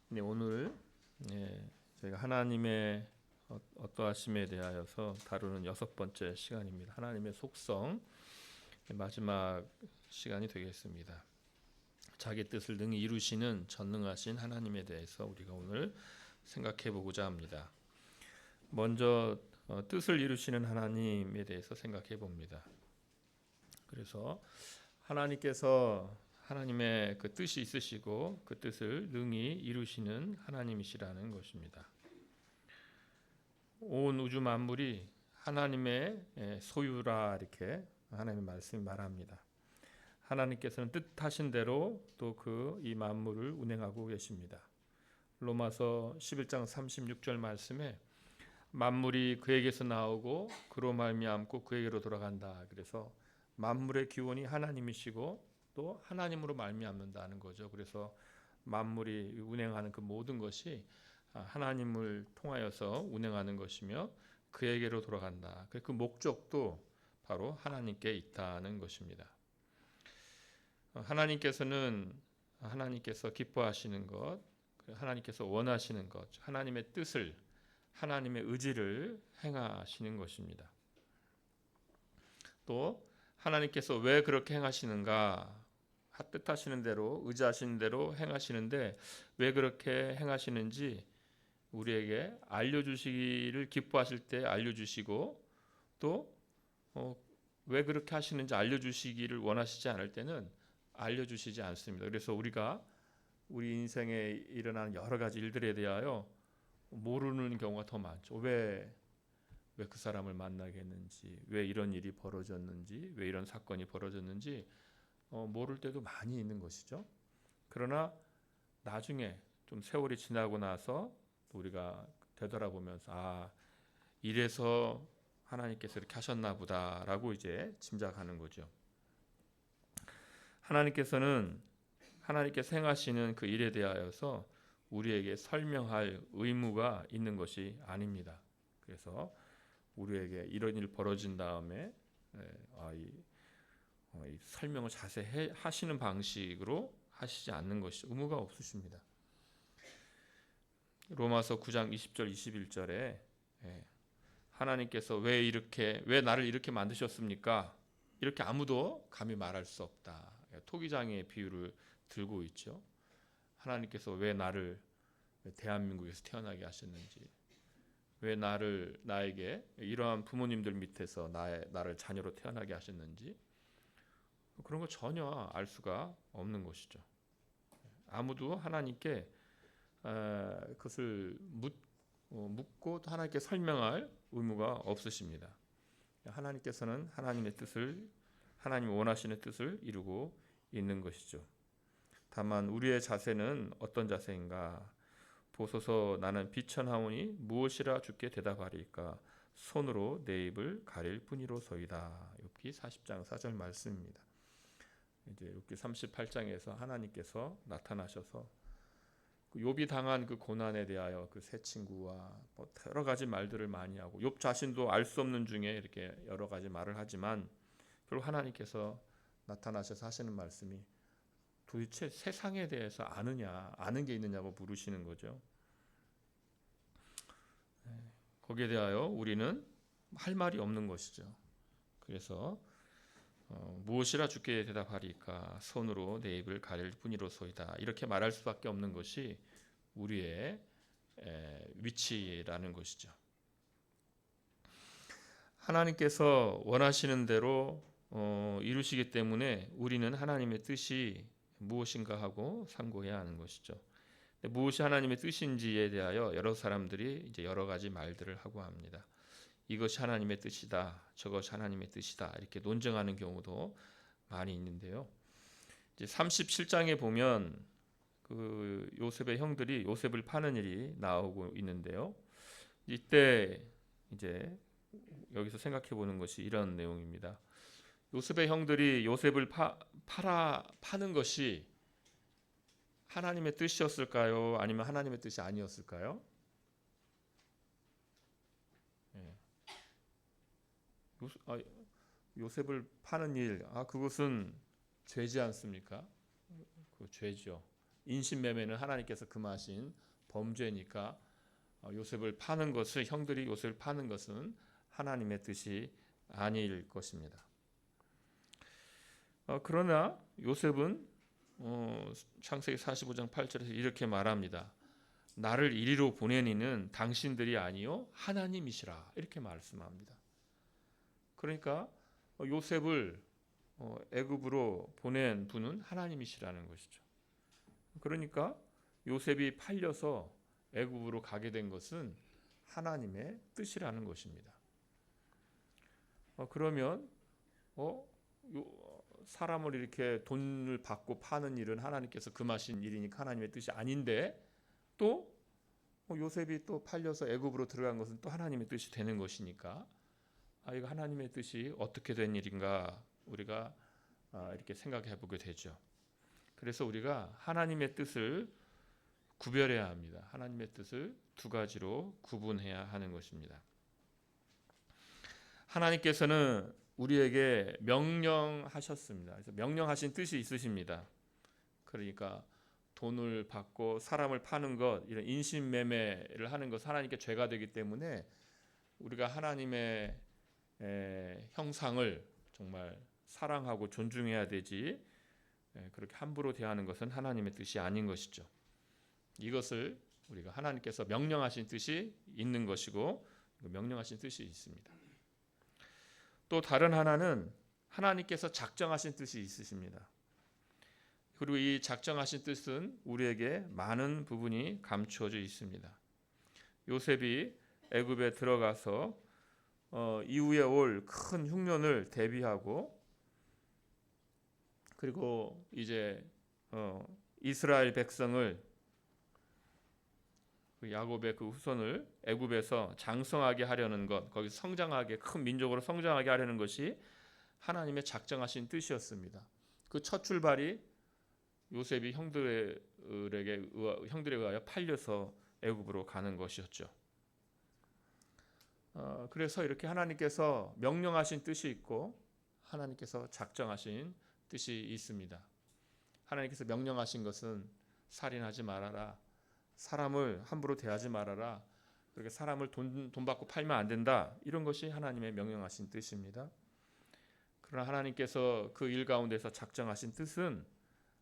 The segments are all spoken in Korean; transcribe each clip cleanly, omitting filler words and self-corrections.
네, 오늘 저희가 하나님의 어떠하심에 대하여서 다루는 6번째 시간입니다. 하나님의 속성 마지막 시간이 되겠습니다. 자기 뜻을 능히 이루시는 전능하신 하나님에 대해서 우리가 오늘 생각해 보고자 합니다. 먼저 뜻을 이루시는 하나님에 대해서 생각해 봅니다. 그래서 하나님께서 하나님의 그 뜻이 있으시고 그 뜻을 능히 이루시는 하나님이시라는 것입니다. 온 우주 만물이 하나님의 소유라 이렇게 하나님의 말씀이 말합니다. 하나님께서는 뜻하신 대로 또 그 이 만물을 운행하고 계십니다. 로마서 11장 36절 말씀에 만물이 그에게서 나오고 그로 말미암고 그에게로 돌아간다. 그래서 만물의 기원이 하나님이시고 또 하나님으로 말미암는다는 거죠. 그래서 만물이 운행하는 그 모든 것이 하나님을 통하여서 운행하는 것이며 그에게로 돌아간다. 그 목적도 바로 하나님께 있다는 것입니다. 하나님께서 기뻐하시는 것, 하나님께서 원하시는 것, 하나님의 뜻을, 하나님의 의지를 행하시는 것입니다. 또 하나님께서 왜 그렇게 행하시는가? 뜻하시는 대로, 의지하시는 대로 행하시는데 왜 그렇게 행하시는지 우리에게 알려주시기를 기뻐하실 때 알려주시고 또 왜 그렇게 하시는지 알려주시기를 원하시지 않을 때는 알려주시지 않습니다. 그래서 우리가 우리 인생에 일어나는 여러 가지 일들에 대하여 모르는 경우가 더 많죠. 왜 그 사람을 만나게 했는지, 왜 이런 일이 벌어졌는지, 왜 이런 사건이 벌어졌는지 모를 때도 많이 있는 것이죠. 그러나 나중에 좀 세월이 지나고 나서 우리가 되돌아보면서 이래서 하나님께서 이렇게 하셨나 보다라고 이제 짐작하는 거죠. 하나님께서 행하시는 그 일에 대하여서 우리에게 설명할 의무가 있는 것이 아닙니다. 그래서 우리에게 이런 일 벌어진 다음에 이 설명을 자세히 하시는 방식으로 하시지 않는 것이 의무가 없으십니다. 로마서 9장 20절 21절에 하나님께서 왜 나를 이렇게 만드셨습니까? 이렇게 아무도 감히 말할 수 없다. 토기장의 비유를 들고 있죠. 하나님께서 왜 나를 대한민국에서 태어나게 하셨는지, 왜 나에게 이러한 부모님들 밑에서 나를 자녀로 태어나게 하셨는지 그런 거 전혀 알 수가 없는 것이죠. 아무도 하나님께 그것을 묻고 또 하나님께 설명할 의무가 없으십니다. 하나님께서는 하나님 원하시는 뜻을 이루고 있는 것이죠. 다만 우리의 자세는 어떤 자세인가? 보소서 나는 비천하오니 무엇이라 주께 대답하리까? 손으로 내 입을 가릴 뿐이로소이다. 욥기 40장 4절 말씀입니다. 이제 욥기 38장에서 하나님께서 나타나셔서 욥이 당한 그 고난에 대하여 그 세 친구와 여러 가지 말들을 많이 하고 욥 자신도 알 수 없는 중에 이렇게 여러 가지 말을 하지만 결국 하나님께서 나타나셔서 하시는 말씀이 도대체 세상에 대해서 아는 게 있느냐고 물으시는 거죠. 거기에 대하여 우리는 할 말이 없는 것이죠. 그래서 무엇이라 주께 대답하리까? 손으로 내 입을 가릴 뿐이로소이다. 이렇게 말할 수밖에 없는 것이 우리의 위치라는 것이죠. 하나님께서 원하시는 대로 이루시기 때문에 우리는 하나님의 뜻이 무엇인가 하고 상고해야 하는 것이죠. 무엇이 하나님의 뜻인지에 대하여 여러 사람들이 이제 여러 가지 말들을 하고 합니다. 이것이 하나님의 뜻이다, 저것이 하나님의 뜻이다 이렇게 논쟁하는 경우도 많이 있는데요. 이제 37장에 보면 그 요셉의 형들이 요셉을 파는 일이 나오고 있는데요. 이때 이제 여기서 생각해 보는 것이 이런 내용입니다. 요셉의 형들이 요셉을 파는 것이 하나님의 뜻이었을까요? 아니면 하나님의 뜻이 아니었을까요? 요셉을 파는 일, 그것은 죄지 않습니까? 그 죄죠. 인신매매는 하나님께서 금하신 범죄니까 요셉을 파는 것을 형들이 요셉을 파는 것은 하나님의 뜻이 아닐 것입니다. 그러나 요셉은 창세기 45장 8절에서 이렇게 말합니다. 나를 이리로 보낸 이는 당신들이 아니요 하나님이시라 이렇게 말씀합니다. 그러니까 요셉을 애굽으로 보낸 분은 하나님이시라는 것이죠. 그러니까 요셉이 팔려서 애굽으로 가게 된 것은 하나님의 뜻이라는 것입니다. 그러면 사람을 이렇게 돈을 받고 파는 일은 하나님께서 금하신 일이니까 하나님의 뜻이 아닌데 또 요셉이 또 팔려서 애굽으로 들어간 것은 또 하나님의 뜻이 되는 것이니까 이거 하나님의 뜻이 어떻게 된 일인가 우리가 이렇게 생각해 보게 되죠. 그래서 우리가 하나님의 뜻을 구별해야 합니다. 하나님의 뜻을 두 가지로 구분해야 하는 것입니다. 하나님께서는 우리에게 명령하셨습니다. 그래서 명령하신 뜻이 있으십니다. 그러니까 돈을 받고 사람을 파는 것, 이런 인신매매를 하는 것 하나님께 죄가 되기 때문에 우리가 하나님의 형상을 정말 사랑하고 존중해야 되지 그렇게 함부로 대하는 것은 하나님의 뜻이 아닌 것이죠. 이것을 우리가 하나님께서 명령하신 뜻이 있는 것이고 명령하신 뜻이 있습니다. 또 다른 하나는 하나님께서 작정하신 뜻이 있으십니다. 그리고 이 작정하신 뜻은 우리에게 많은 부분이 감추어져 있습니다. 요셉이 애굽에 들어가서 이후에 올 큰 흉년을 대비하고 그리고 이제 이스라엘 백성을 야곱의 그 후손을 애굽에서 장성하게 하려는 것, 거기 성장하게 큰 민족으로 성장하게 하려는 것이 하나님의 작정하신 뜻이었습니다. 그 첫 출발이 요셉이 형들에 의하여 팔려서 애굽으로 가는 것이었죠. 그래서 이렇게 하나님께서 명령하신 뜻이 있고 하나님께서 작정하신 뜻이 있습니다. 하나님께서 명령하신 것은 살인하지 말아라, 사람을 함부로 대하지 말아라, 그렇게 사람을 돈 받고 팔면 안 된다, 이런 것이 하나님의 명령하신 뜻입니다. 그러나 하나님께서 그 일 가운데서 작정하신 뜻은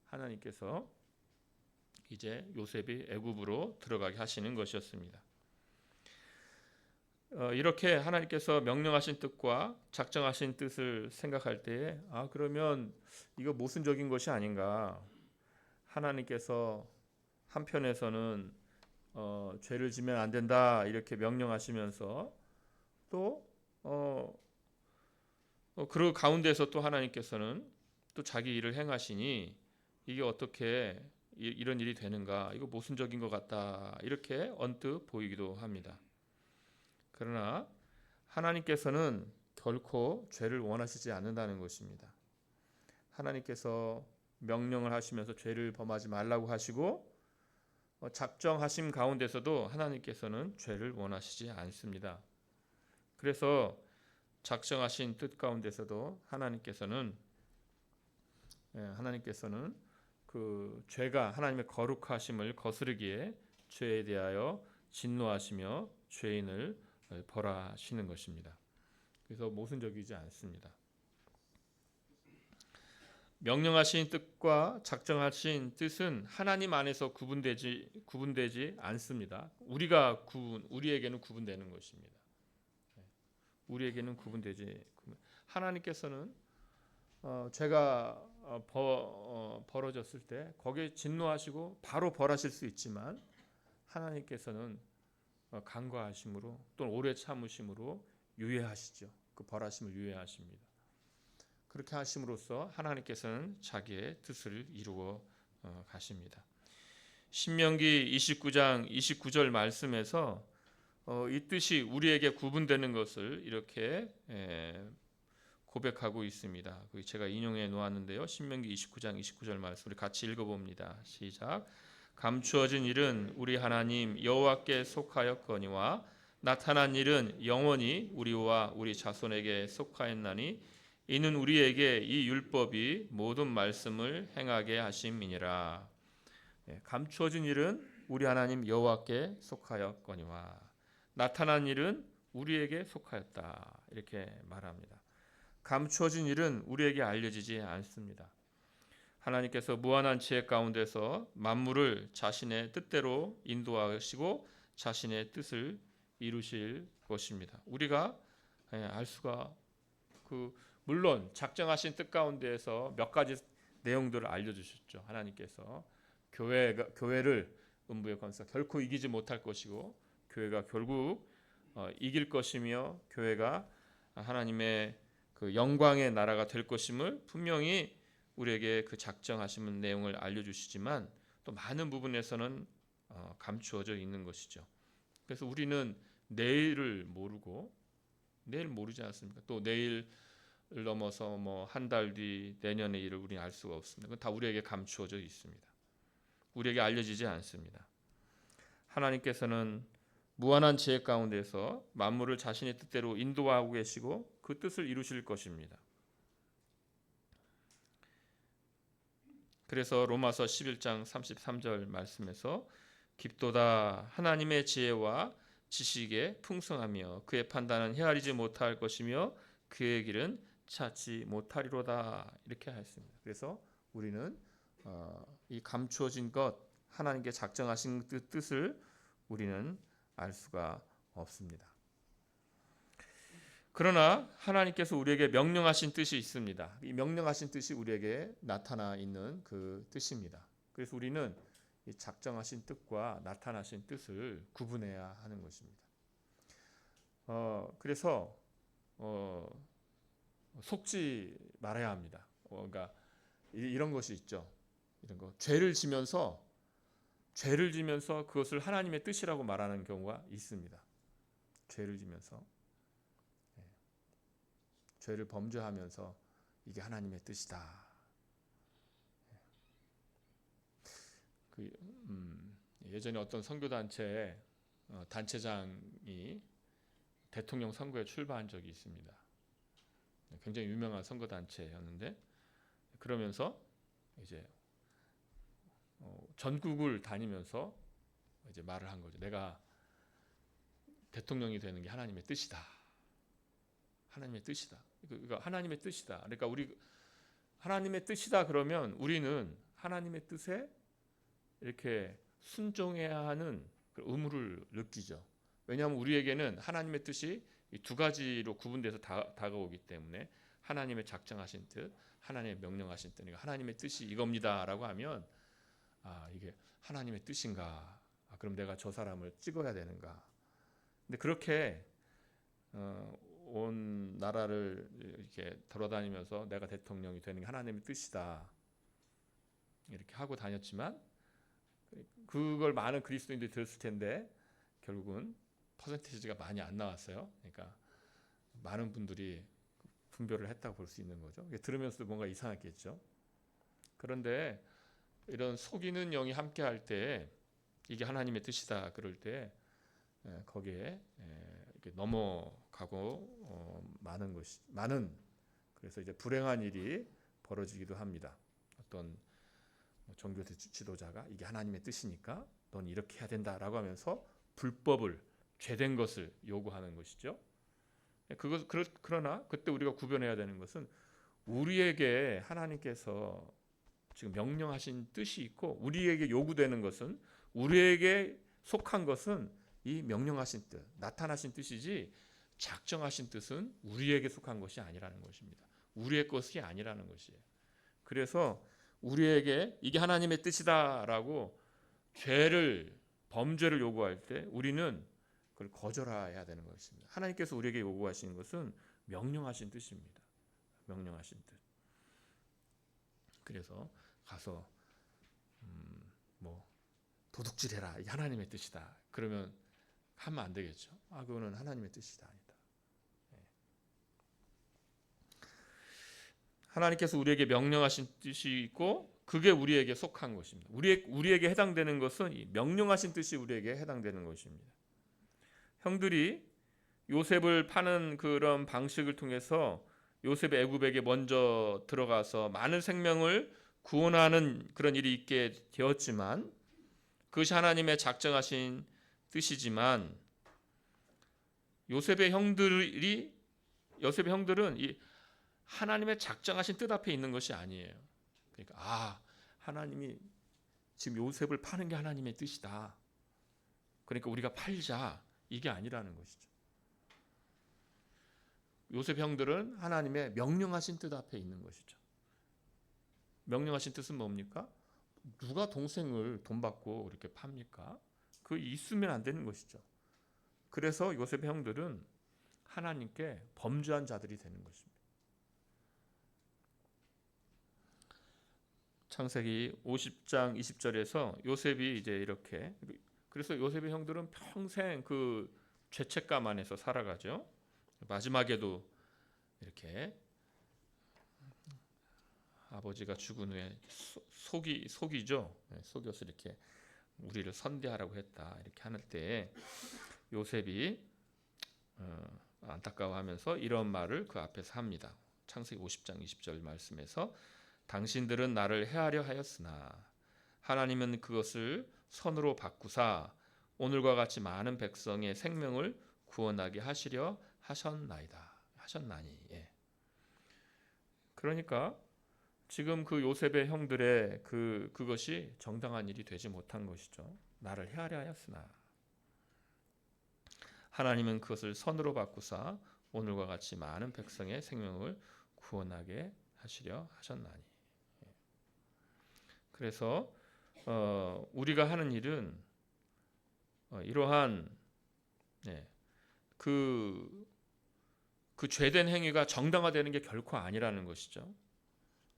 하나님께서 이제 요셉이 애굽으로 들어가게 하시는 것이었습니다. 이렇게 하나님께서 명령하신 뜻과 작정하신 뜻을 생각할 때에 그러면 이거 모순적인 것이 아닌가. 하나님께서 한편에서는 죄를 지면 안 된다 이렇게 명령하시면서 또 그 가운데서 또 하나님께서는 또 자기 일을 행하시니 이게 어떻게 이런 일이 되는가, 이거 모순적인 것 같다 이렇게 언뜻 보이기도 합니다. 그러나 하나님께서는 결코 죄를 원하시지 않는다는 것입니다. 하나님께서 명령을 하시면서 죄를 범하지 말라고 하시고 작정하심 가운데서도 하나님께서는 죄를 원하시지 않습니다. 그래서 작정하신 뜻 가운데서도 하나님께서는 그 죄가 하나님의 거룩하심을 거스르기에 죄에 대하여 진노하시며 죄인을 벌하시는 것입니다. 그래서 모순적이지 않습니다. 명령하신 뜻과 작정하신 뜻은 하나님 안에서 구분되지 않습니다. 우리에게는 구분되는 것입니다. 우리에게는 구분되지. 하나님께서는 죄가 벌어졌을 때 거기에 진노하시고 바로 벌하실 수 있지만 하나님께서는 간과하심으로 또는 오래 참으심으로 유예하시죠. 그 벌하심을 유예하십니다. 그렇게 하심으로써 하나님께서는 자기의 뜻을 이루어 가십니다. 신명기 29장 29절 말씀에서 이 뜻이 우리에게 구분되는 것을 이렇게 고백하고 있습니다. 제가 인용해 놓았는데요. 신명기 29장 29절 말씀 우리 같이 읽어봅니다. 시작. 감추어진 일은 우리 하나님 여호와께 속하였거니와 나타난 일은 영원히 우리와 우리 자손에게 속하였나니 이는 우리에게 이 율법이 모든 말씀을 행하게 하심이니라. 감추어진 일은 우리 하나님 여호와께 속하였거니와 나타난 일은 우리에게 속하였다. 이렇게 말합니다. 감추어진 일은 우리에게 알려지지 않습니다. 하나님께서 무한한 지혜 가운데서 만물을 자신의 뜻대로 인도하시고 자신의 뜻을 이루실 것입니다. 우리가 알 수가 물론 작정하신 뜻 가운데에서 몇 가지 내용들을 알려주셨죠. 하나님께서 교회를 음부의 권세 결코 이기지 못할 것이고 교회가 결국 이길 것이며 교회가 하나님의 그 영광의 나라가 될 것임을 분명히 우리에게 그 작정하신 내용을 알려주시지만 또 많은 부분에서는 감추어져 있는 것이죠. 그래서 우리는 내일을 모르고 내일 모르지 않습니까? 또 내일 넘어서 뭐 한 달 뒤 내년의 일을 우리는 알 수가 없습니다. 그건 다 우리에게 감추어져 있습니다. 우리에게 알려지지 않습니다. 하나님께서는 무한한 지혜 가운데서 만물을 자신의 뜻대로 인도하고 계시고 그 뜻을 이루실 것입니다. 그래서 로마서 11장 33절 말씀에서 깊도다 하나님의 지혜와 지식에 풍성하며 그의 판단은 헤아리지 못할 것이며 그의 길은 찾지 못하리로다 이렇게 하였습니다. 그래서 우리는 이 감추어진 것 하나님께 작정하신 뜻을 우리는 알 수가 없습니다. 그러나 하나님께서 우리에게 명령하신 뜻이 있습니다. 이 명령하신 뜻이 우리에게 나타나 있는 그 뜻입니다. 그래서 우리는 이 작정하신 뜻과 나타나신 뜻을 구분해야 하는 것입니다. 그래서 속지 말아야 합니다. 그러니까 이런 것이 있죠. 이런 거 죄를 지면서 그것을 하나님의 뜻이라고 말하는 경우가 있습니다. 죄를 지면서 죄를 범죄하면서 이게 하나님의 뜻이다. 예전에 어떤 선교단체에 단체장이 대통령 선거에 출마한 적이 있습니다. 굉장히 유명한 선거단체였는데 그러면서 이제 전국을 다니면서 이제 말을 한 거죠. 내가 대통령이 되는 게 하나님의 뜻이다. 하나님의 뜻이다. 그러니까 하나님의 뜻이다. 그러니까 우리 하나님의 뜻이다 그러면 우리는 하나님의 뜻에 이렇게 순종해야 하는 의무를 느끼죠. 왜냐하면 우리에게는 하나님의 뜻이 이 두 가지로 구분돼서 다가오기 때문에 하나님의 작정하신 뜻, 하나님의 명령하신 뜻, 하나님의 뜻이 이겁니다라고 하면 이게 하나님의 뜻인가? 그럼 내가 저 사람을 찍어야 되는가? 근데 그렇게 온 나라를 이렇게 돌아다니면서 내가 대통령이 되는 게 하나님의 뜻이다 이렇게 하고 다녔지만 그걸 많은 그리스도인들이 들었을 텐데 결국은 퍼센티지가 많이 안 나왔어요. 그러니까 많은 분들이 분별을 했다고 볼 수 있는 거죠. 들으면서도 뭔가 이상했겠죠. 그런데 이런 속이는 영이 함께할 때 이게 하나님의 뜻이다 그럴 때 거기에 이렇게 넘어가고 많은 그래서 이제 불행한 일이 벌어지기도 합니다. 어떤 종교 지도자가 이게 하나님의 뜻이니까 넌 이렇게 해야 된다라고 하면서 불법을 죄된 것을 요구하는 것이죠. 그러나 그때 우리가 구별해야 되는 것은 우리에게 하나님께서 지금 명령하신 뜻이 있고 우리에게 요구되는 것은 우리에게 속한 것은 이 명령하신 뜻, 나타나신 뜻이지 작정하신 뜻은 우리에게 속한 것이 아니라는 것입니다. 우리의 것이 아니라는 것이에요. 그래서 우리에게 이게 하나님의 뜻이다라고 범죄를 요구할 때 우리는 그걸 거절해야 되는 것입니다. 하나님께서 우리에게 요구하시는 것은 명령하신 뜻입니다. 명령하신 뜻. 그래서 가서 도둑질해라. 이게 하나님의 뜻이다. 그러면 하면 안 되겠죠. 그거는 하나님의 뜻이다. 아니다. 하나님께서 우리에게 명령하신 뜻이 있고 그게 우리에게 속한 것입니다. 우리에게 해당되는 것은 이 명령하신 뜻이 우리에게 해당되는 것입니다. 형들이 요셉을 파는 그런 방식을 통해서 요셉의 애굽에게 먼저 들어가서 많은 생명을 구원하는 그런 일이 있게 되었지만 그것이 하나님의 작정하신 뜻이지만 요셉의 형들은 이 하나님의 작정하신 뜻 앞에 있는 것이 아니에요. 그러니까 하나님이 지금 요셉을 파는 게 하나님의 뜻이다. 그러니까 우리가 팔자. 이게 아니라는 것이죠. 요셉 형들은 하나님의 명령하신 뜻 앞에 있는 것이죠. 명령하신 뜻은 뭡니까? 누가 동생을 돈 받고 이렇게 팝니까? 그 있으면 안 되는 것이죠. 그래서 요셉의 형들은 하나님께 범죄한 자들이 되는 것입니다. 창세기 50장 20절에서 요셉이 이제 이렇게, 그래서 요셉의 형들은 평생 그 죄책감 안에서 살아가죠. 마지막에도 이렇게 아버지가 죽은 후에 속이죠. 속여서 이렇게 우리를 선대하라고 했다. 이렇게 하는 때에 요셉이 안타까워하면서 이런 말을 그 앞에서 합니다. 창세기 50장 20절 말씀에서 당신들은 나를 해하려 하였으나 하나님은 그것을 선으로 바꾸사 오늘과 같이 많은 백성의 생명을 구원하게 하시려 하셨나니. 그러니까 지금 그 요셉의 형들의 그것이 정당한 일이 되지 못한 것이죠. 나를 헤아려 하였으나 하나님은 그것을 선으로 바꾸사 오늘과 같이 많은 백성의 생명을 구원하게 하시려 하셨나니. 그래서 우리가 하는 일은 이러한 그 죄된 행위가 정당화되는 게 결코 아니라는 것이죠.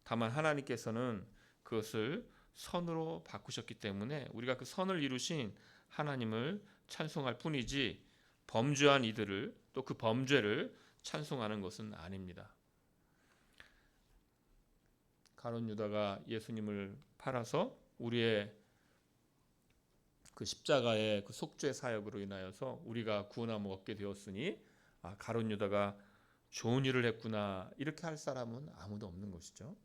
다만 하나님께서는 그것을 선으로 바꾸셨기 때문에 우리가 그 선을 이루신 하나님을 찬송할 뿐이지 범죄한 이들을 또 그 범죄를 찬송하는 것은 아닙니다. 가룟 유다가 예수님을 팔아서 우리의 그 십자가의 그 속죄 사역으로 인하여서 우리가 구원함을 얻게 되었으니 가룟 유다가 좋은 일을 했구나 이렇게 할 사람은 아무도 없는 것이죠.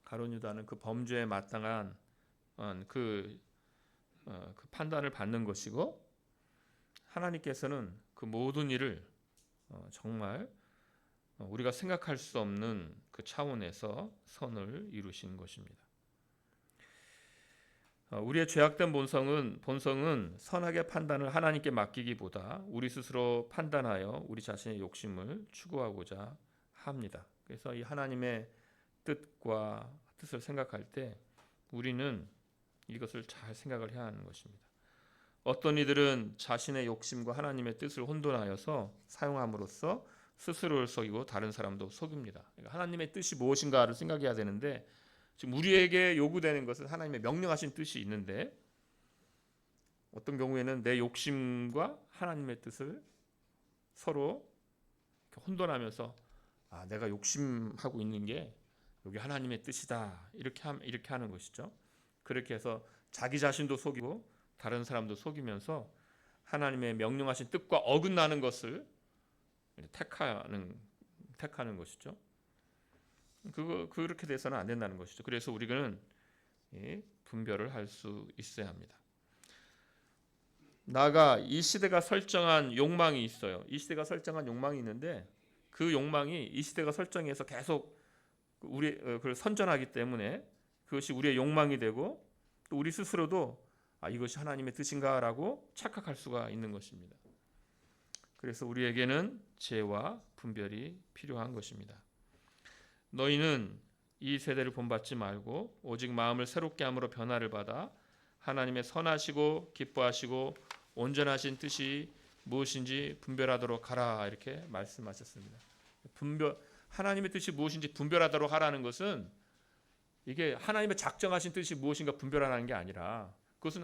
가룟 유다는 그 범죄에 마땅한 그 판단을 받는 것이고 하나님께서는 그 모든 일을 정말 우리가 생각할 수 없는 그 차원에서 선을 이루신 것입니다. 우리의 죄악된 본성은 선하게 판단을 하나님께 맡기기보다 우리 스스로 판단하여 우리 자신의 욕심을 추구하고자 합니다. 그래서 이 하나님의 뜻을 생각할 때 우리는 이것을 잘 생각을 해야 하는 것입니다. 어떤 이들은 자신의 욕심과 하나님의 뜻을 혼돈하여서 사용함으로써 스스로를 속이고 다른 사람도 속입니다. 그러니까 하나님의 뜻이 무엇인가를 생각해야 되는데 지금 우리에게 요구되는 것은 하나님의 명령하신 뜻이 있는데 어떤 경우에는 내 욕심과 하나님의 뜻을 서로 혼돈하면서 내가 욕심하고 있는 게 여기 하나님의 뜻이다 이렇게 하는 것이죠. 그렇게 해서 자기 자신도 속이고 다른 사람도 속이면서 하나님의 명령하신 뜻과 어긋나는 것을 택하는 것이죠. 그렇게 돼서는 안 된다는 것이죠. 그래서 우리는 분별을 할 수 있어야 합니다. 나가 이 시대가 설정한 욕망이 있어요. 이 시대가 설정한 욕망이 있는데 그 욕망이 이 시대가 설정해서 계속 그걸 선전하기 때문에 그것이 우리의 욕망이 되고 또 우리 스스로도 이것이 하나님의 뜻인가라고 착각할 수가 있는 것입니다. 그래서 우리에게는 지혜와 분별이 필요한 것입니다. 너희는 이 세대를 본받지 말고 오직 마음을 새롭게 함으로 변화를 받아 하나님의 선하시고 기뻐하시고 온전하신 뜻이 무엇인지 분별하도록 하라 이렇게 말씀하셨습니다. 하나님의 뜻이 무엇인지 분별하도록 하라는 것은 이게 하나님의 작정하신 뜻이 무엇인가 분별하라는 게 아니라 그것은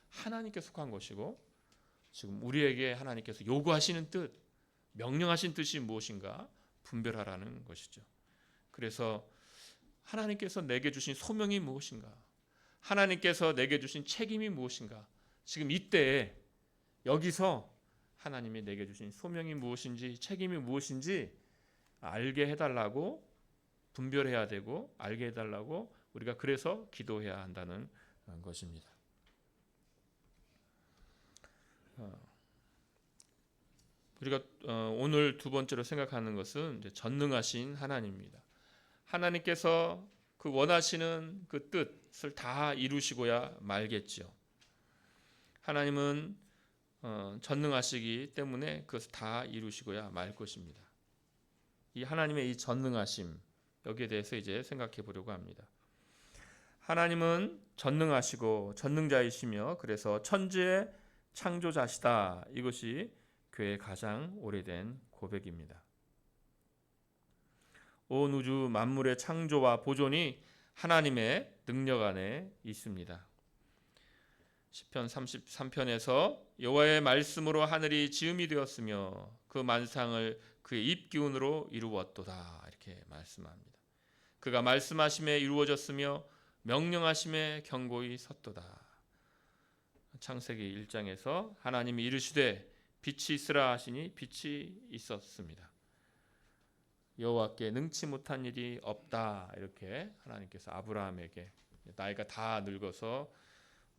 하나님께 속한 것이고 지금 우리에게 하나님께서 요구하시는 뜻, 명령하신 뜻이 무엇인가 분별하라는 것이죠. 그래서 하나님께서 내게 주신 소명이 무엇인가, 하나님께서 내게 주신 책임이 무엇인가, 지금 이때에 여기서 하나님이 내게 주신 소명이 무엇인지 책임이 무엇인지 알게 해달라고 분별해야 되고 알게 해달라고 우리가 그래서 기도해야 한다는 것입니다. 우리가 오늘 두 번째로 생각하는 것은 이제 전능하신 하나님입니다. 하나님께서 그 원하시는 그 뜻을 다 이루시고야 말겠죠. 하나님은 전능하시기 때문에 그것을 다 이루시고야 말 것입니다. 이 하나님의 이 전능하심, 여기에 대해서 이제 생각해 보려고 합니다. 하나님은 전능하시고 전능자이시며 그래서 천지의 창조자시다. 이것이 교회의 가장 오래된 고백입니다. 온 우주 만물의 창조와 보존이 하나님의 능력 안에 있습니다. 시편 33편에서 여호와의 말씀으로 하늘이 지음이 되었으며 그 만상을 그의 입 기운으로 이루었도다. 이렇게 말씀합니다. 그가 말씀하심에 이루어졌으며 명령하심에 견고히 섰도다. 창세기 1장에서 하나님이 이르시되 빛이 있으라 하시니 빛이 있었습니다. 여호와께 능치 못한 일이 없다. 이렇게 하나님께서 아브라함에게, 나이가 다 늙어서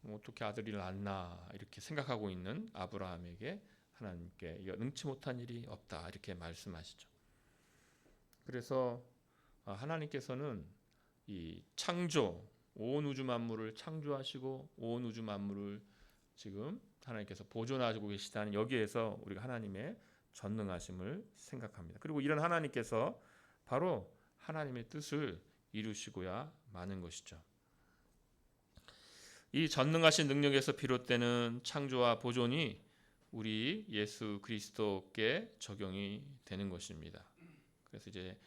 어떻게 아들을 낳나 이렇게 생각하고 있는 아브라함에게 하나님께 능치 못한 일이 없다. 이렇게 말씀하시죠. 그래서 하나님께서는 이 창조, 온 우주 만물을 창조하시고 온 우주 만물을 지금 하나님께서 보존하고 계시다는 여기에서 우리가 하나님의 전능하심을 생각합니다. 그리고 이런 하나님께서 바로 하나님의 뜻을 이루시고야 마는 것이죠. 이 전능하신 능력에서 비롯되는 창조와 보존이 우리 예수 그리스도께 적용이 되는 것입니다. 그래서 이제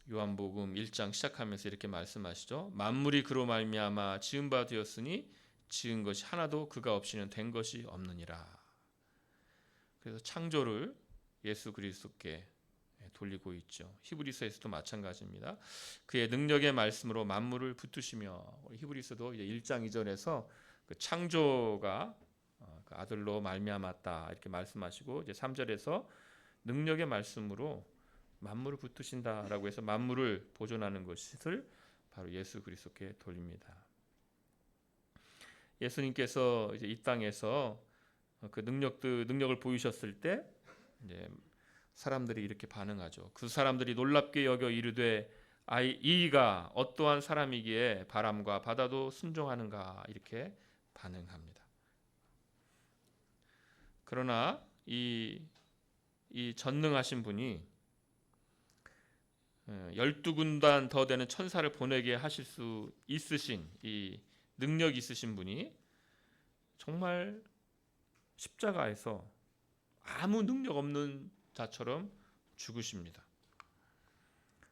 요한복음 1장 시작하면서 이렇게 말씀하시죠. 만물이 그로 말미암아 지은 바 되었으니 지은 것이 하나도 그가 없이는 된 것이 없느니라. 그래서 창조를 예수 그리스도께 돌리고 있죠. 히브리서에서도 마찬가지입니다. 그의 능력의 말씀으로 만물을 붙드시며, 히브리서도 이제 1장 2절에서 그 창조가 그 아들로 말미암았다 이렇게 말씀하시고, 이제 3절에서 능력의 말씀으로 만물을 붙드신다라고 해서 만물을 보존하는 것을 바로 예수 그리스도께 돌립니다. 예수님께서 이제 이 땅에서 그 능력을 보이셨을 때 이제 사람들이 이렇게 반응하죠. 그 사람들이 놀랍게 여겨 이르되 이가 어떠한 사람이기에 바람과 바다도 순종하는가 이렇게 반응합니다. 그러나 이 전능하신 분이 12군단 더 되는 천사를 보내게 하실 수 있으신 이 능력 있으신 분이 정말 십자가에서 아무 능력 없는 자처럼 죽으십니다.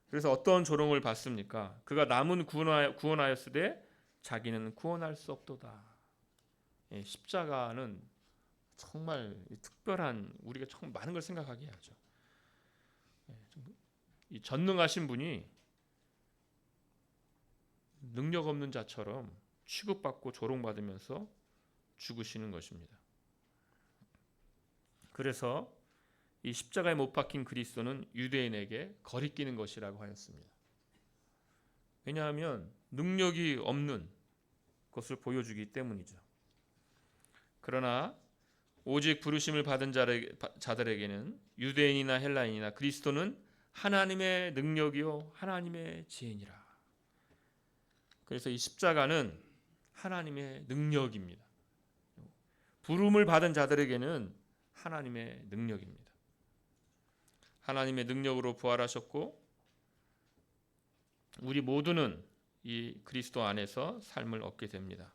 그래서 어떤 조롱을 받습니까? 그가 남은 구원하였으되 자기는 구원할 수 없도다. 십자가는 정말 특별한, 우리가 참 많은 걸 생각하게 하죠. 이 전능하신 분이 능력 없는 자처럼 취급받고 조롱받으면서 죽으시는 것입니다. 그래서 이 십자가에 못 박힌 그리스도는 유대인에게 거리끼는 것이라고 하였습니다. 왜냐하면 능력이 없는 것을 보여주기 때문이죠. 그러나 오직 부르심을 받은 자들에게는 유대인이나 헬라인이나 그리스도는 하나님의 능력이요 하나님의 지혜니라. 그래서 이 십자가는 하나님의 능력입니다. 부름을 받은 자들에게는 하나님의 능력입니다. 하나님의 능력으로 부활하셨고 우리 모두는 이 그리스도 안에서 삶을 얻게 됩니다.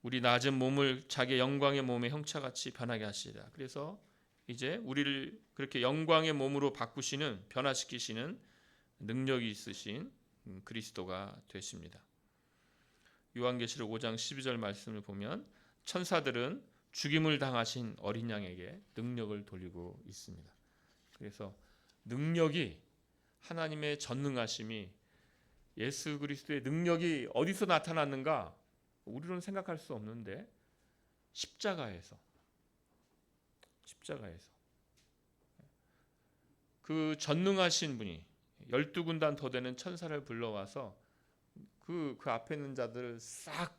우리 낮은 몸을 자기의 영광의 몸의 형체같이 변하게 하시리라. 그래서 이제 우리를 그렇게 영광의 몸으로 바꾸시는, 변화시키시는 능력이 있으신 그리스도가 되십니다. 요한계시록 5장 12절 말씀을 보면 천사들은 죽임을 당하신 어린 양에게 능력을 돌리고 있습니다. 그래서 능력이, 하나님의 전능하심이, 예수 그리스도의 능력이 어디서 나타났는가? 우리로는 생각할 수 없는데 십자가에서 그 전능하신 분이 12군단 더 되는 천사를 불러와서 그 앞에 있는 자들을 싹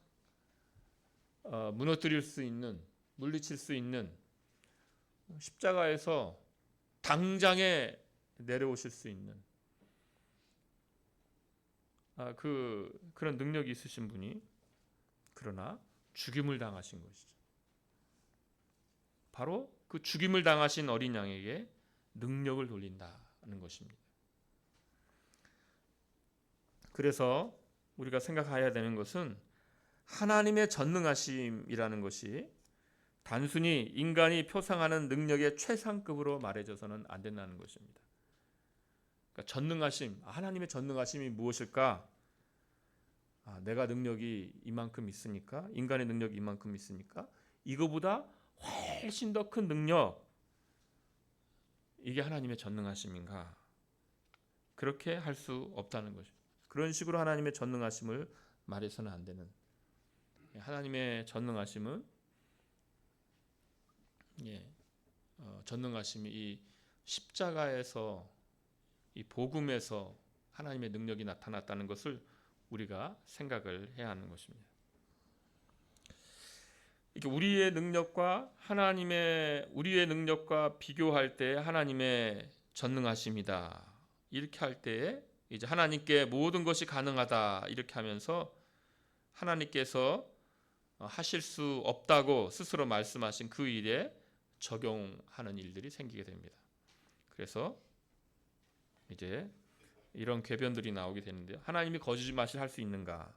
무너뜨릴 수 있는, 물리칠 수 있는, 십자가에서 당장에 내려오실 수 있는 그런 능력이 있으신 분이, 그러나 죽임을 당하신 것이죠. 바로 그 죽임을 당하신 어린 양에게 능력을 돌린다는 것입니다. 그래서 우리가 생각해야 되는 것은 하나님의 전능하심이라는 것이 단순히 인간이 표상하는 능력의 최상급으로 말해져서는 안 된다는 것입니다. 그러니까 전능하심, 하나님의 전능하심이 무엇일까? 내가 능력이 이만큼 있으니까, 인간의 능력이 이만큼 있으니까 이거보다 훨씬 더 큰 능력, 이게 하나님의 전능하심인가? 그렇게 할 수 없다는 것입니다. 그런 식으로 하나님의 전능하심을 말해서는 안 되는, 하나님의 전능하심은 전능하심이 이 십자가에서, 이 복음에서 하나님의 능력이 나타났다는 것을 우리가 생각을 해야 하는 것입니다. 이렇게 우리의 능력과 우리의 능력과 비교할 때 하나님의 전능하심이다, 이렇게 할 때에 이제 하나님께 모든 것이 가능하다, 이렇게 하면서 하나님께서 하실 수 없다고 스스로 말씀하신 그 일에 적용하는 일들이 생기게 됩니다. 그래서 이제 이런 궤변들이 나오게 되는데요. 하나님이 거짓말을 할 수 있는가?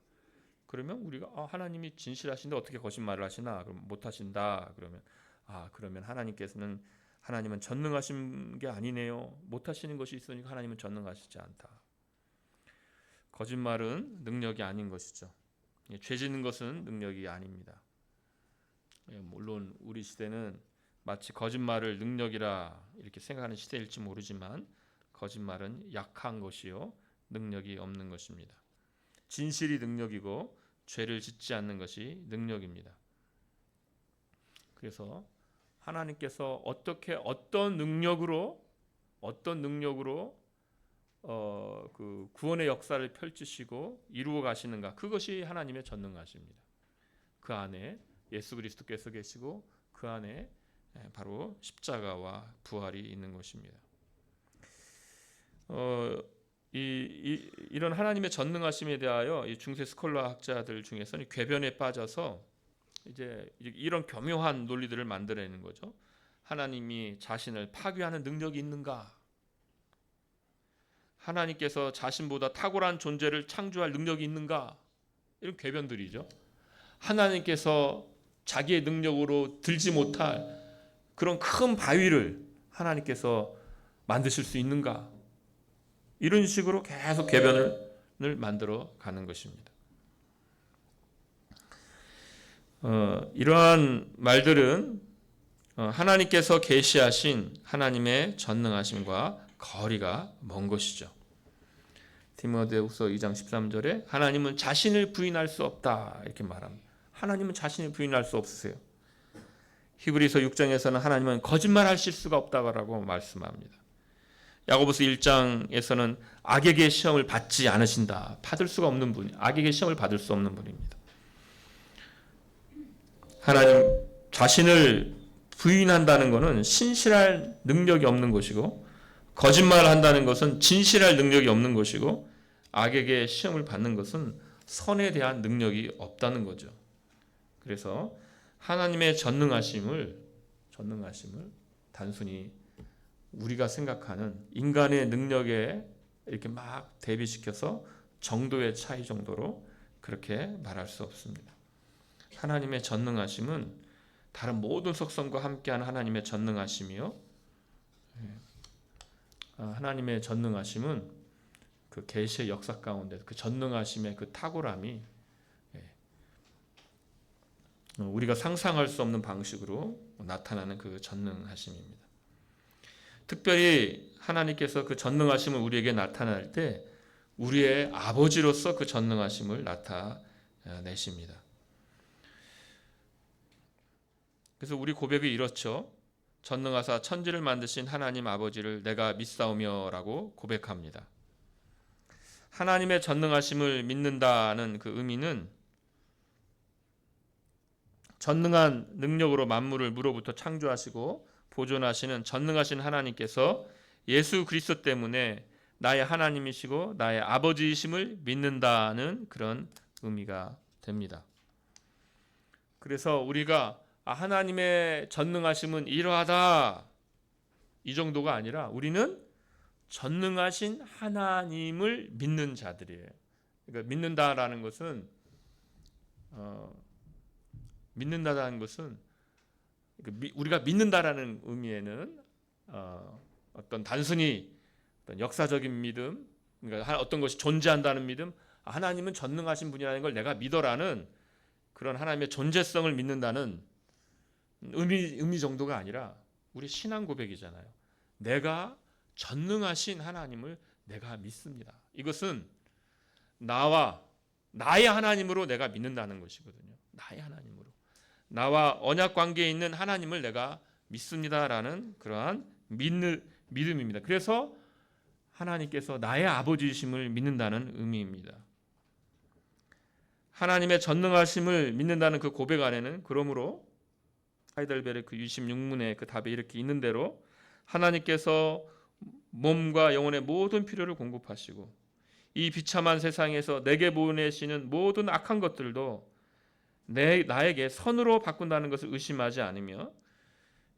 그러면 우리가 하나님이 진실하신데 어떻게 거짓말을 하시나? 그럼 못 하신다. 그러면 하나님은 전능하신 게 아니네요. 못 하시는 것이 있으니까 하나님은 전능하시지 않다. 거짓말은 능력이 아닌 것이죠. 죄 짓는 것은 능력이 아닙니다. 물론 우리 시대는 마치 거짓말을 능력이라 이렇게 생각하는 시대일지 모르지만 거짓말은 약한 것이요, 능력이 없는 것입니다. 진실이 능력이고 죄를 짓지 않는 것이 능력입니다. 그래서 하나님께서 어떤 능력으로 그 구원의 역사를 펼치시고 이루어 가시는가, 그것이 하나님의 전능하십니다. 그 안에 예수 그리스도께서 계시고 그 안에 바로 십자가와 부활이 있는 것입니다. 이런 하나님의 전능하심에 대하여 이 중세 스콜라 학자들 중에서는 궤변에 빠져서 이제 이런 교묘한 논리들을 만들어내는 거죠. 하나님이 자신을 파괴하는 능력이 있는가? 하나님께서 자신보다 탁월한 존재를 창조할 능력이 있는가? 이런 궤변들이죠. 하나님께서 자기의 능력으로 들지 못할 그런 큰 바위를 하나님께서 만드실 수 있는가? 이런 식으로 계속 궤변을 만들어 가는 것입니다. 이러한 말들은 하나님께서 계시하신 하나님의 전능하심과 거리가 먼 것이죠. 디모데후서 2장 13절에 하나님은 자신을 부인할 수 없다, 이렇게 말합니다. 하나님은 자신을 부인할 수 없으세요. 히브리서 6장에서는 하나님은 거짓말하실 수가 없다고 말씀합니다. 야고보서 1장에서는 악에게 시험을 받지 않으신다, 받을 수가 없는 분, 악에게 시험을 받을 수 없는 분입니다. 하나님 자신을 부인한다는 것은 신실할 능력이 없는 것이고, 거짓말한다는 것은 진실할 능력이 없는 것이고, 악에게 시험을 받는 것은 선에 대한 능력이 없다는 거죠. 그래서 하나님의 전능하심을 단순히 우리가 생각하는 인간의 능력에 이렇게 막 대비시켜서 정도의 차이 정도로 그렇게 말할 수 없습니다. 하나님의 전능하심은 다른 모든 속성과 함께한 하나님의 전능하심이요, 하나님의 전능하심은 그 계시의 역사 가운데 그 전능하심의 그 탁월함이 우리가 상상할 수 없는 방식으로 나타나는 그 전능하심입니다. 특별히 하나님께서 그 전능하심을 우리에게 나타낼 때 우리의 아버지로서 그 전능하심을 나타내십니다. 그래서 우리 고백이 이렇죠. 전능하사 천지를 만드신 하나님 아버지를 내가 믿사오며라고 고백합니다. 하나님의 전능하심을 믿는다는 그 의미는 전능한 능력으로 만물을 무로부터 창조하시고 보존하시는 전능하신 하나님께서 예수 그리스도 때문에 나의 하나님이시고 나의 아버지이심을 믿는다는 그런 의미가 됩니다. 그래서 우리가 하나님의 전능하심은 이러하다 이 정도가 아니라 우리는 전능하신 하나님을 믿는 자들이에요. 그러니까 믿는다라는 것은 우리가 믿는다라는 의미에는 어떤 단순히 어떤 역사적인 믿음, 그러니까 어떤 것이 존재한다는 믿음, 하나님은 전능하신 분이라는 걸 내가 믿어라는 그런 하나님의 존재성을 믿는다는 의미 정도가 아니라 우리 신앙 고백이잖아요. 내가 전능하신 하나님을 내가 믿습니다. 이것은 나의 하나님으로 내가 믿는다는 것이거든요. 나의 하나님으로. 나와 언약 관계에 있는 하나님을 내가 믿습니다라는 그러한 믿음입니다. 그래서 하나님께서 나의 아버지이심을 믿는다는 의미입니다. 하나님의 전능하심을 믿는다는 그 고백 안에는 그러므로 하이델베르크 그 26문의 그 답에 이렇게 있는 대로 하나님께서 몸과 영혼의 모든 필요를 공급하시고 이 비참한 세상에서 내게 보내시는 모든 악한 것들도 나에게 선으로 바꾼다는 것을 의심하지 않으며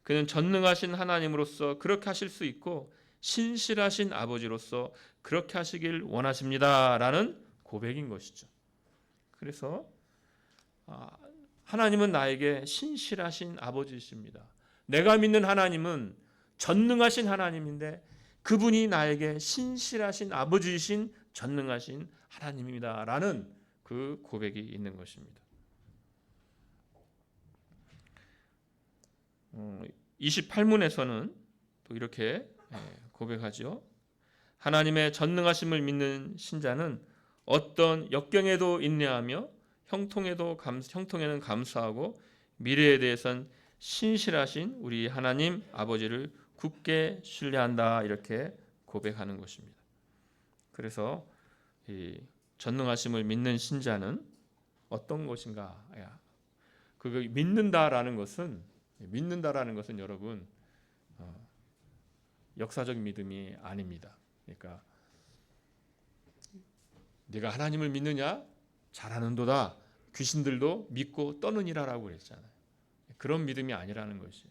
그는 전능하신 하나님으로서 그렇게 하실 수 있고 신실하신 아버지로서 그렇게 하시길 원하십니다라는 고백인 것이죠. 그래서 하나님은 나에게 신실하신 아버지이십니다. 내가 믿는 하나님은 전능하신 하나님인데 그분이 나에게 신실하신 아버지이신 전능하신 하나님입니다라는 그 고백이 있는 것입니다. 28문에서는 또 이렇게 고백하죠. 하나님의 전능하심을 믿는 신자는 어떤 역경에도 인내하며 형통에는 감사하고 미래에 대해서는 신실하신 우리 하나님 아버지를 굳게 신뢰한다 이렇게 고백하는 것입니다. 그래서 이 전능하심을 믿는 신자는 어떤 것인가? 그 믿는다라는 것은 여러분 역사적인 믿음이 아닙니다. 그러니까 네가 하나님을 믿느냐? 잘하는도다. 귀신들도 믿고 떠느니라라고 그랬잖아요. 그런 믿음이 아니라는 것이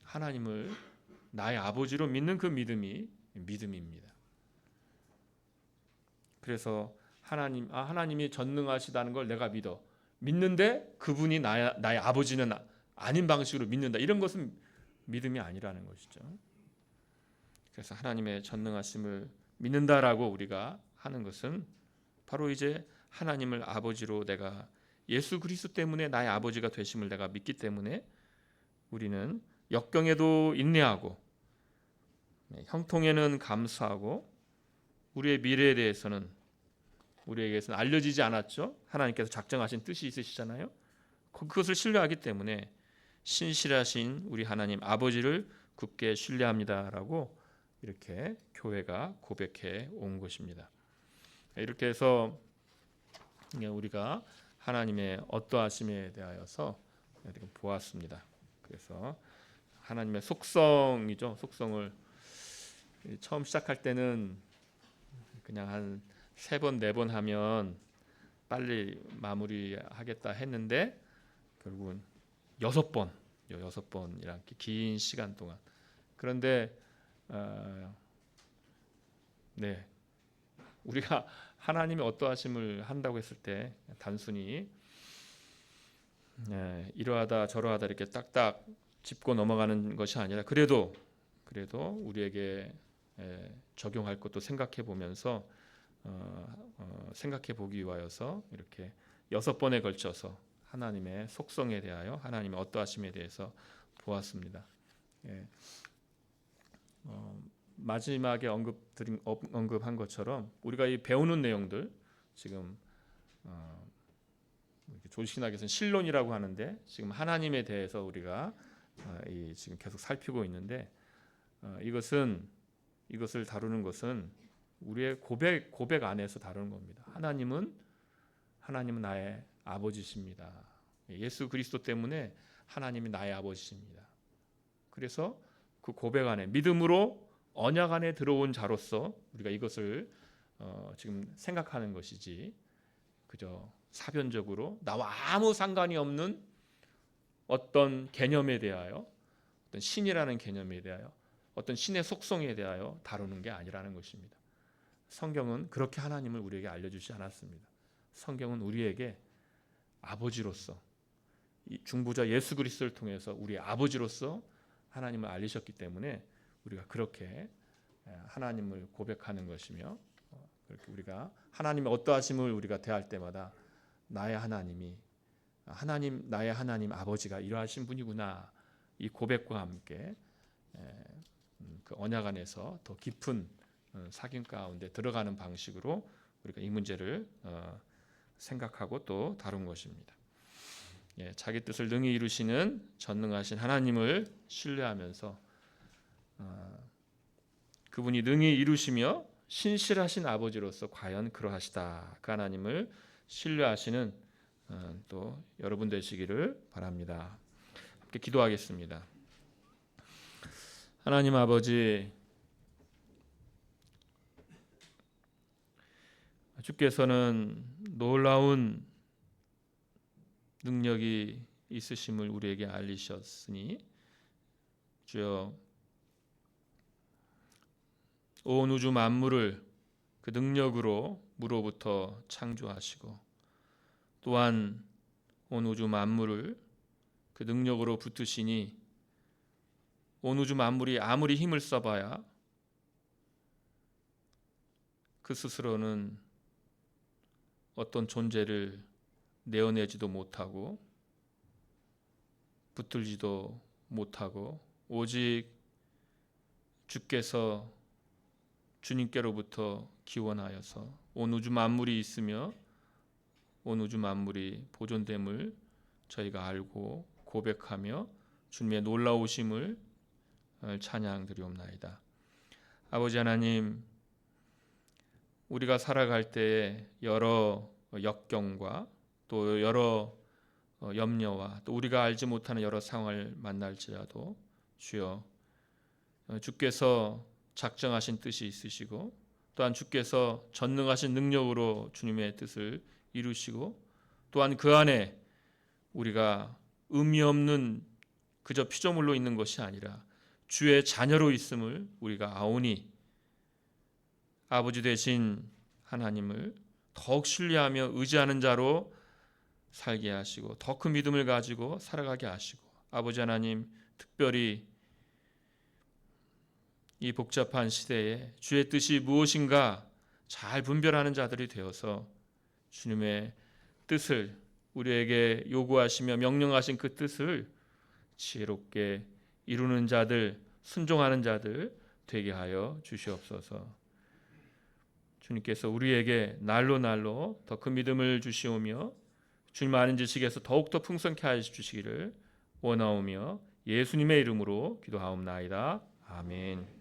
하나님을 나의 아버지로 믿는 그 믿음이 믿음입니다. 그래서 하나님이 전능하시다는 걸 내가 믿는데 그분이 나의 아버지는 아닌 방식으로 믿는다. 이런 것은 믿음이 아니라는 것이죠. 그래서 하나님의 전능하심을 믿는다라고 우리가 하는 것은 바로 이제 하나님을 아버지로 내가 예수 그리스도 때문에 나의 아버지가 되심을 내가 믿기 때문에 우리는 역경에도 인내하고 형통에는 감사하고 우리의 미래에 대해서는 우리에게서는 알려지지 않았죠. 하나님께서 작정하신 뜻이 있으시잖아요. 그것을 신뢰하기 때문에 신실하신 우리 하나님 아버지를 굳게 신뢰합니다라고 이렇게 교회가 고백해 온 것입니다. 이렇게 해서 우리가 하나님의 어떠하심에 대하여서 보았습니다. 그래서 하나님의 속성이죠. 속성을 처음 시작할 때는 그냥 한 3번, 4번 하면 빨리 마무리하겠다 했는데 결국은 6번이란 긴 시간 동안. 그런데 우리가 하나님의 어떠하심을 한다고 했을 때 단순히 이러하다 저러하다 이렇게 딱딱 짚고 넘어가는 것이 아니라 그래도 우리에게 적용할 것도 생각해 보면서 생각해 보기 위하여서 이렇게 6번에 걸쳐서 하나님의 속성에 대하여 하나님의 어떠하심에 대해서 보았습니다. 마지막에 언급한 것처럼 우리가 이 배우는 내용들 지금 조신학에서는 신론이라고 하는데 지금 하나님에 대해서 우리가 지금 계속 살피고 있는데 이것을 다루는 것은 우리의 고백 안에서 다루는 겁니다. 하나님은 나의 아버지십니다. 예수 그리스도 때문에 하나님이 나의 아버지십니다. 그래서 그 고백 안에 믿음으로 언약 안에 들어온 자로서 우리가 이것을 지금 생각하는 것이지 그저 사변적으로 나와 아무 상관이 없는 어떤 개념에 대하여 어떤 신이라는 개념에 대하여 어떤 신의 속성에 대하여 다루는 게 아니라는 것입니다. 성경은 그렇게 하나님을 우리에게 알려주지 않았습니다. 성경은 우리에게 아버지로서 이 중보자 예수 그리스도를 통해서 우리의 아버지로서 하나님을 알리셨기 때문에 우리가 그렇게 하나님을 고백하는 것이며 그렇게 우리가 하나님의 어떠하심을 우리가 대할 때마다 나의 하나님 아버지가 이러하신 분이구나 이 고백과 함께 그 언약 안에서 더 깊은 사귐 가운데 들어가는 방식으로 우리가 이 문제를 생각하고 또 다룬 것입니다. 자기 뜻을 능히 이루시는 전능하신 하나님을 신뢰하면서 그분이 능히 이루시며 신실하신 아버지로서 과연 그러하시다. 그 하나님을 신뢰하시는 또 여러분 되시기를 바랍니다. 함께 기도하겠습니다. 하나님 아버지, 주께서는 놀라운 능력이 있으심을 우리에게 알리셨으니 주여 온 우주 만물을 그 능력으로 무로부터 창조하시고 또한 온 우주 만물을 그 능력으로 붙으시니 온 우주 만물이 아무리 힘을 써봐야 그 스스로는 어떤 존재를 내어내지도 못하고 붙들지도 못하고 오직 주께서 주님께로부터 기원하여서 온 우주 만물이 있으며 온 우주 만물이 보존됨을 저희가 알고 고백하며 주님의 놀라우심을 찬양드리옵나이다. 아버지 하나님, 우리가 살아갈 때에 여러 역경과 또 여러 염려와 또 우리가 알지 못하는 여러 상황을 만날지라도 주여 주께서 작정하신 뜻이 있으시고 또한 주께서 전능하신 능력으로 주님의 뜻을 이루시고 또한 그 안에 우리가 의미 없는 그저 피조물로 있는 것이 아니라 주의 자녀로 있음을 우리가 아오니 아버지 되신 하나님을 더욱 신뢰하며 의지하는 자로 살게 하시고 더 큰 믿음을 가지고 살아가게 하시고 아버지 하나님 특별히 이 복잡한 시대에 주의 뜻이 무엇인가 잘 분별하는 자들이 되어서 주님의 뜻을 우리에게 요구하시며 명령하신 그 뜻을 지혜롭게 이루는 자들, 순종하는 자들 되게 하여 주시옵소서. 주님께서 우리에게 날로 더 큰 믿음을 주시오며 주님 아는 지식에서 더욱더 풍성케 하여 주시기를 원하오며 예수님의 이름으로 기도하옵나이다. 아멘.